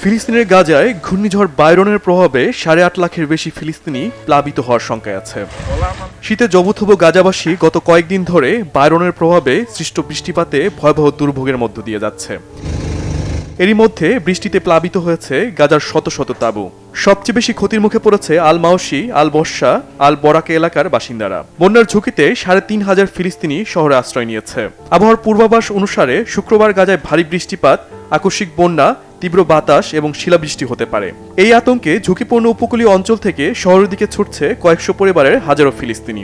ফিলিস্তিনের গাজায় ঘূর্ণিঝড় বায়রনের প্রভাবে 8.5 লাখের বেশি ফিলিস্তিনি প্লাবিত হওয়ার শঙ্কায় আছে। শীতে জবুথবু গাজাবাসী গত কয়েকদিন ধরে বায়রনের প্রভাবে সৃষ্ট বৃষ্টিপাতে ভয়াবহ দুর্ভোগের মধ্য দিয়ে যাচ্ছে। এরই মধ্যে বৃষ্টিতে প্লাবিত হয়েছে গাজার শত শত তাঁবু। সবচেয়ে বেশি ক্ষতির মুখে পড়েছে আল মাওশি, আল বর্ষা, আল বরাকে এলাকার বাসিন্দারা। বন্যার ঝুঁকিতে 3,500 ফিলিস্তিনি শহরে আশ্রয় নিয়েছে। আবহাওয়ার পূর্বাভাস অনুসারে শুক্রবার গাজায় ভারী বৃষ্টিপাত, আকস্মিক বন্যা, তীব্র বাতাস এবং শিলাবৃষ্টি হতে পারে। এই আতঙ্কে ঝুঁকিপূর্ণ উপকূলীয় অঞ্চল থেকে শহরের দিকে ছুটছে কয়েকশো পরিবারের হাজারো ফিলিস্তিনি।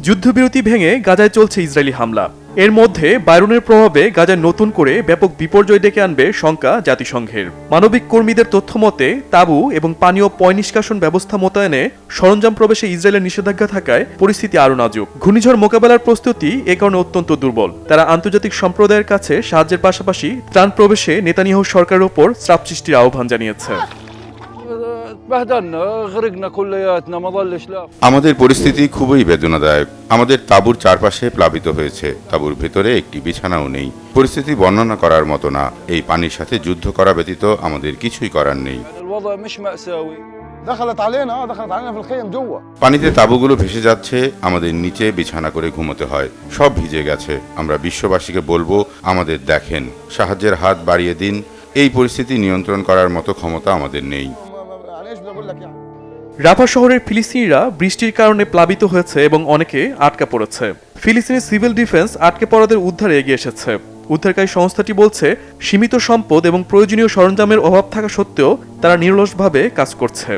যুদ্ধবিরতি ভেঙে গাজায় চলছে ইসরায়েলি হামলা। এর মধ্যে বায়রনের প্রভাবে গাজায় নতুন করে ব্যাপক বিপর্যয় ডেকে আনবে শঙ্কা জাতিসংঘের। মানবিক কর্মীদের তথ্য মতে তাঁবু এবং পানীয় পয় নিষ্কাশন ব্যবস্থা মোতায়েনে সরঞ্জাম প্রবেশে ইসরায়েলের নিষেধাজ্ঞা থাকায় পরিস্থিতি আরও নাজুক। ঘূর্ণিঝড় মোকাবেলার প্রস্তুতি এ কারণে অত্যন্ত দুর্বল। তারা আন্তর্জাতিক সম্প্রদায়ের কাছে সাহায্যের পাশাপাশি ত্রাণ প্রবেশে নেতানিয়াহু সরকারের ওপর চাপ সৃষ্টির আহ্বান জানিয়েছে। আমাদের পরিস্থিতি খুবই বেদনাদায়ক। আমাদের তাঁবুর চারপাশে প্লাবিত হয়েছে, তাঁবুর ভেতরে একটি বিছানাও নেই। পরিস্থিতি বর্ণনা করার মতো না। এই পানির সাথে যুদ্ধ করা ব্যতীত আমাদের কিছুই করার নেই। পানিতে তাঁবুগুলো ভেসে যাচ্ছে, আমাদের নিচে বিছানা করে ঘুমোতে হয়। সব ভিজে গেছে। আমরা বিশ্ববাসীকে বলবো, আমাদের দেখেন, সাহায্যের হাত বাড়িয়ে দিন। এই পরিস্থিতি নিয়ন্ত্রণ করার মতো ক্ষমতা আমাদের নেই। রাফা শহরের ফিলিস্তিনিরা বৃষ্টির কারণে প্লাবিত হয়েছে এবং অনেকে আটকা পড়েছে। ফিলিস্তিনি সিভিল ডিফেন্স আটকে পড়াদের উদ্ধারে এগিয়ে এসেছে। উদ্ধারকারী সংস্থাটি বলছে, সীমিত সম্পদ এবং প্রয়োজনীয় সরঞ্জামের অভাব থাকা সত্ত্বেও তারা নিরলসভাবে কাজ করছে।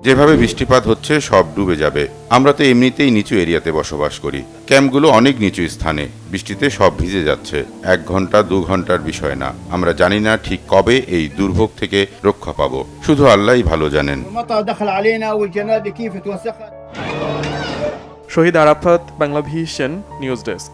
যেভাবে বৃষ্টিপাত হচ্ছে সব ডুবে যাবে। আমরা তো এমনিতেই নিচু এরিয়াতে বসবাস করি। ক্যাম্পগুলো অনেক নিচু স্থানে। বৃষ্টিতে সব ভিজে যাচ্ছে। 1 ঘন্টা 2 ঘন্টার বিষয় না। আমরা জানি না ঠিক কবে এই দুর্ভোগ থেকে রক্ষা পাবো। শুধু আল্লাহই ভালো জানেন। Shahid Arafat, Bangla vision, news desk.